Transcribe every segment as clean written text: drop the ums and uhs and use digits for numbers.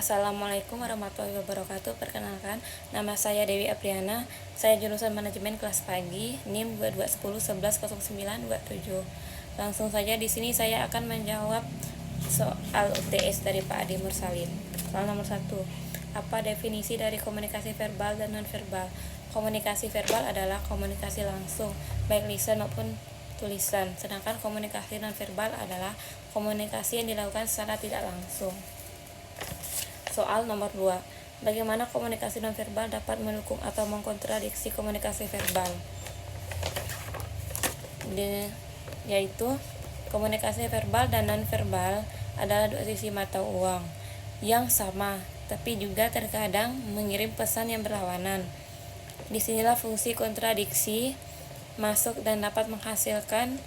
Assalamualaikum warahmatullahi wabarakatuh. Perkenalkan, nama saya Dewi Apriana. Saya jurusan Manajemen kelas pagi, NIM 2210110927. Langsung saja di sini saya akan menjawab soal UTS dari Pak Adi Mursalin. Soal nomor 1. Apa definisi dari komunikasi verbal dan nonverbal? Komunikasi verbal adalah komunikasi langsung, baik lisan maupun tulisan. Sedangkan komunikasi nonverbal adalah komunikasi yang dilakukan secara tidak langsung. Soal nomor 2. Bagaimana komunikasi nonverbal dapat mendukung atau mengkontradiksi komunikasi verbal? Yaitu komunikasi verbal dan nonverbal adalah dua sisi mata uang yang sama, tapi juga terkadang mengirim pesan yang berlawanan. Disinilah fungsi kontradiksi masuk dan dapat menghasilkan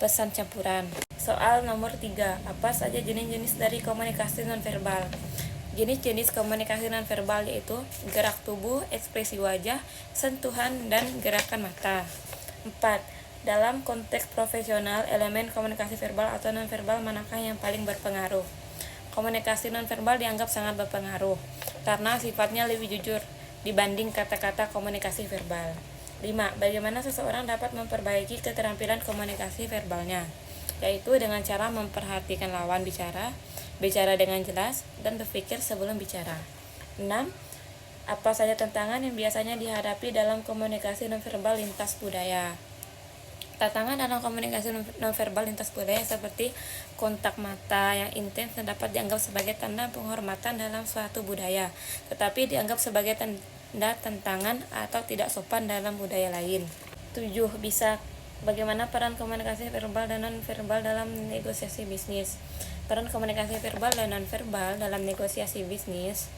pesan campuran. Soal nomor 3. Apa saja jenis-jenis dari komunikasi nonverbal? Jenis-jenis komunikasi nonverbal yaitu gerak tubuh, ekspresi wajah, sentuhan, dan gerakan mata. 4. Dalam konteks profesional, elemen komunikasi verbal atau nonverbal manakah yang paling berpengaruh? Komunikasi nonverbal dianggap sangat berpengaruh karena sifatnya lebih jujur dibanding kata-kata komunikasi verbal. 5. Bagaimana seseorang dapat memperbaiki keterampilan komunikasi verbalnya? Yaitu dengan cara memperhatikan lawan bicara dengan jelas, dan berpikir sebelum bicara. 6. Apa saja tantangan yang biasanya dihadapi dalam komunikasi nonverbal lintas budaya? Tantangan dalam komunikasi nonverbal lintas budaya seperti kontak mata yang intens dapat dianggap sebagai tanda penghormatan dalam suatu budaya, tetapi dianggap sebagai tanda tantangan atau tidak sopan dalam budaya lain. 7. Bagaimana peran komunikasi verbal dan nonverbal dalam negosiasi bisnis? Peran komunikasi verbal dan nonverbal dalam negosiasi bisnis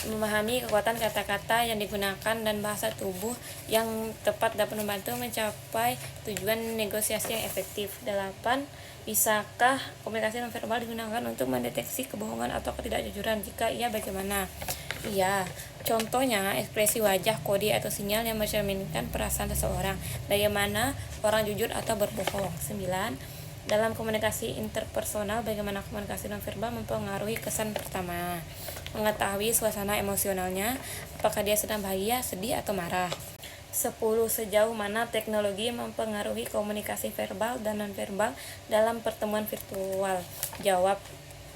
memahami kekuatan kata-kata yang digunakan dan bahasa tubuh yang tepat dapat membantu mencapai tujuan negosiasi yang efektif. 8. Bisakah komunikasi nonverbal digunakan untuk mendeteksi kebohongan atau ketidakjujuran? Jika iya, bagaimana? Iya. Contohnya, ekspresi wajah, kode atau sinyal yang mencerminkan perasaan seseorang. Bagaimana orang jujur atau berbohong? 9. Dalam komunikasi interpersonal, bagaimana komunikasi nonverbal mempengaruhi kesan pertama? Mengetahui suasana emosionalnya, apakah dia sedang bahagia, sedih, atau marah. 10. Sejauh mana teknologi mempengaruhi komunikasi verbal dan nonverbal dalam pertemuan virtual? Jawab: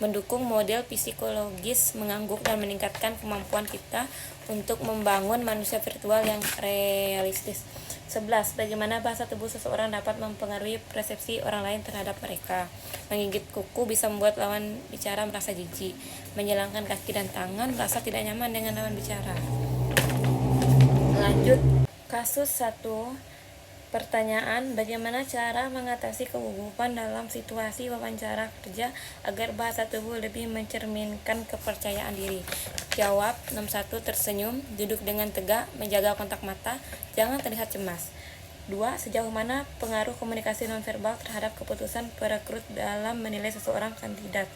mendukung model psikologis mengangguk dan meningkatkan kemampuan kita untuk membangun manusia virtual yang realistis. 11. Bagaimana bahasa tubuh seseorang dapat mempengaruhi persepsi orang lain terhadap mereka? Menggigit kuku bisa membuat lawan bicara merasa jijik. Menjalankan kaki dan tangan merasa tidak nyaman dengan lawan bicara. Lanjut, kasus 1. Pertanyaan: bagaimana cara mengatasi kegugupan dalam situasi wawancara kerja agar bahasa tubuh lebih mencerminkan kepercayaan diri? Jawab: 61. Tersenyum, duduk dengan tegak, menjaga kontak mata, jangan terlihat cemas. 2. Sejauh mana pengaruh komunikasi nonverbal terhadap keputusan perekrut dalam menilai seseorang kandidat?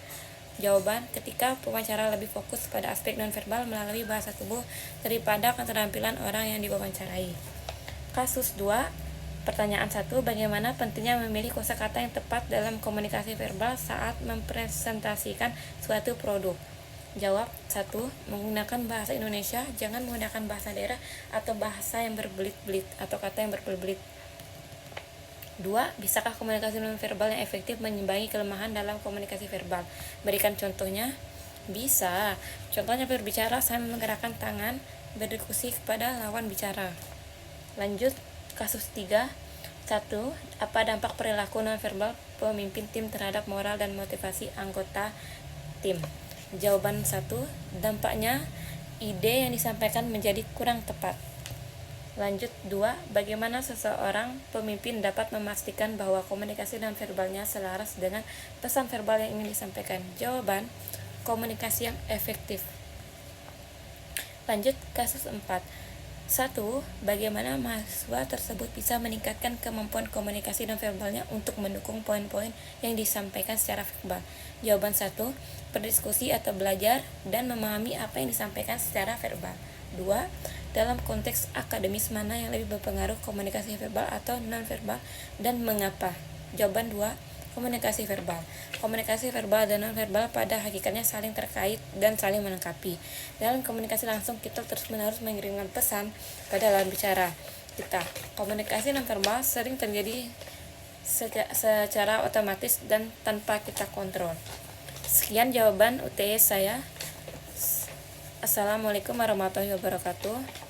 Jawaban: ketika pewawancara lebih fokus pada aspek nonverbal melalui bahasa tubuh daripada keterampilan orang yang diwawancarai. Kasus 2. Pertanyaan 1. Bagaimana pentingnya memilih kosakata yang tepat dalam komunikasi verbal saat mempresentasikan suatu produk? Jawab: 1. Menggunakan bahasa Indonesia, jangan menggunakan bahasa daerah atau bahasa yang berbelit-belit atau kata yang berbelit-belit. 2. Bisakah komunikasi nonverbal yang efektif menyimbangi kelemahan dalam komunikasi verbal? Berikan contohnya. Bisa. Contohnya berbicara sambil menggerakkan tangan, berdiskusi kepada lawan bicara. Lanjut, kasus 3. 1. Apa dampak perilaku nonverbal pemimpin tim terhadap moral dan motivasi anggota tim? Jawaban 1. Dampaknya, ide yang disampaikan menjadi kurang tepat. Lanjut, 2. Bagaimana seseorang pemimpin dapat memastikan bahwa komunikasi nonverbalnya selaras dengan pesan verbal yang ingin disampaikan? Jawaban: komunikasi yang efektif. Lanjut, kasus 4. 1. Bagaimana mahasiswa tersebut bisa meningkatkan kemampuan komunikasi nonverbalnya untuk mendukung poin-poin yang disampaikan secara verbal? Jawaban 1. Berdiskusi atau belajar dan memahami apa yang disampaikan secara verbal. 2. Dalam konteks akademis, mana yang lebih berpengaruh, komunikasi verbal atau nonverbal, dan mengapa? Jawaban 2. Komunikasi verbal. Komunikasi verbal dan non-verbal pada hakikatnya saling terkait dan saling melengkapi. Dalam komunikasi langsung, kita terus-menerus mengirimkan pesan pada lawan bicara kita. Komunikasi non-verbal sering terjadi secara otomatis dan tanpa kita kontrol. Sekian jawaban UTS saya. Assalamualaikum warahmatullahi wabarakatuh.